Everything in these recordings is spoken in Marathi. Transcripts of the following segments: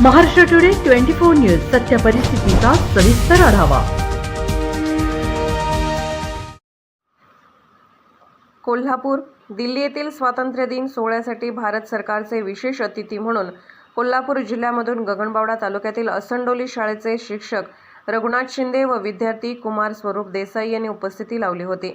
महाराष्ट्र टुडे 24 न्यूज सत्य परिस्थितीचा सविस्तर आढावा। कोल्हापूर दिल्ली येथील स्वातंत्र्य दिन सोहळ्यासाठी भारत सरकारचे विशेष अतिथी म्हणून कोल्हापूर जिल्ह्यामधून गगनबावडा तालुक्यातील असंडोली शाळेचे शिक्षक रघुनाथ शिंदे व विद्यार्थी कुमार स्वरूप देसाई यांनी उपस्थिती लावली होती।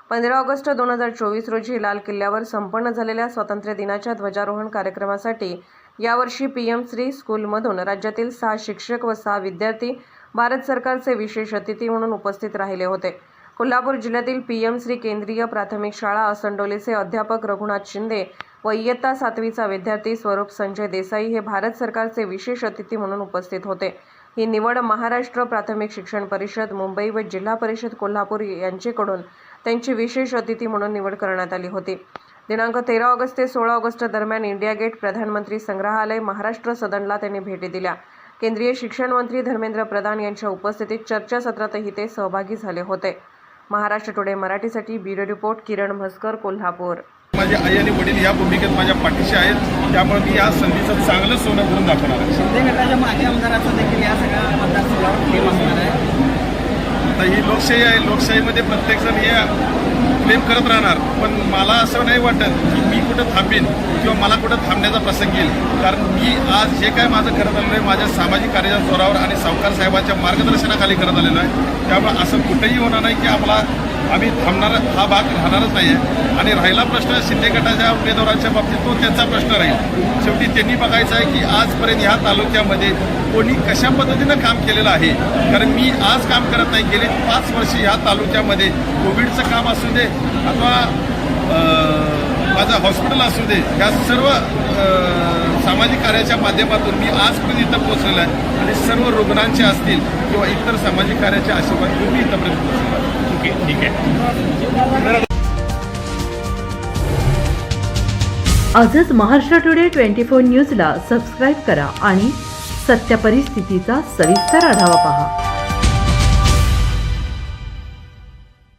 15 ऑगस्ट 2024 रोजी लाल किल्ल्यावर संपन्न झालेल्या स्वातंत्र्य दिनाच्या ध्वजारोहण कार्यक्रमासाठी यावर्षी पीएम श्री स्कूलमधून राज्यातील 6 शिक्षक व 6 विद्यार्थी भारत सरकारचे विशेष अतिथी म्हणून उपस्थित राहिले होते। कोल्हापूर जिल्ह्यातील पीएम श्री केंद्रीय प्राथमिक शाळा असंडोलीचे अध्यापक रघुनाथ शिंदे व इयत्ता 7वीचा विद्यार्थी स्वरूप संजय देसाई हे भारत सरकारचे विशेष अतिथी म्हणून उपस्थित होते। ही निवड महाराष्ट्र प्राथमिक शिक्षण परिषद मुंबई व जिल्हा परिषद कोल्हापूर यांच्याकडून त्यांची विशेष अतिथी म्हणून निवड करण्यात आली होती। दिनांक 13 ऑगस्ट ते 16 ऑगस्ट दरम्यान इंडिया गेट, प्रधानमंत्री संग्रहालय, महाराष्ट्र सदनला त्यांनी भेटी दिल्या। केंद्रीय शिक्षण मंत्री धर्मेंद्र प्रधान यांच्या उपस्थितीत चर्चासत्रातही ते सहभागी झाले होते। महाराष्ट्र टुडे मराठीसाठी ब्युरो रिपोर्ट किरण म्हसकर, कोल्हापूर। माझे आई आणि वडील या भूमिकेत माझ्या पाठीशी आहेत, त्यामुळे मी या संधीचं चांगलं सोनं करून दाखवणार आहे। शिंदे गटाच्या माजी आमदाराचा देखील या सगळ्या मतदारसंघावर क्लेम असणार आहे। आता ही लोकशाही आहे, लोकशाहीमध्ये प्रत्येकजण हे क्लेम करत राहणार, पण मला असं नाही वाटत की मी कुठं थांबेन किंवा मला कुठं थांबण्याचा प्रसंग येईल, कारण मी आज जे काय माझं करत आलेलं आहे माझ्या सामाजिक कार्याच्या जोरावर आणि सावकार साहेबांच्या मार्गदर्शनाखाली करत आलेलो आहे। त्यामुळे असं कुठेही होणार नाही की आम्ही थांबणार, हा भाग राहणारच नाही आहे। आणि राहिला प्रश्न शिंदे गटाच्या उमेदवारांच्या बाबतीत, तो त्यांचा प्रश्न राहील। शेवटी त्यांनी बघायचं आहे की आजपर्यंत ह्या तालुक्यामध्ये कोणी कशा पद्धतीनं काम केलेलं आहे, कारण मी आज काम करत नाही, गेले 5 वर्ष ह्या तालुक्यामध्ये कोविडचं काम असू दे अथवा माझं हॉस्पिटल असू दे, ह्या सर्व सामाजिक कार्याच्या माध्यमातून मी आजपर्यंत इथं पोहोचलेलो आहे आणि सर्व रुग्णांचे असतील किंवा इतर सामाजिक कार्याचे आशीर्वाद घेऊन मी इथंपर्यंत पोहोचलेलो आहे। ठीक आहे। आजच महाराष्ट्र टुडे 24 न्यूजला सबस्क्राईब करा आणि सत्य परिस्थितीचा सविस्तर आढावा पहा।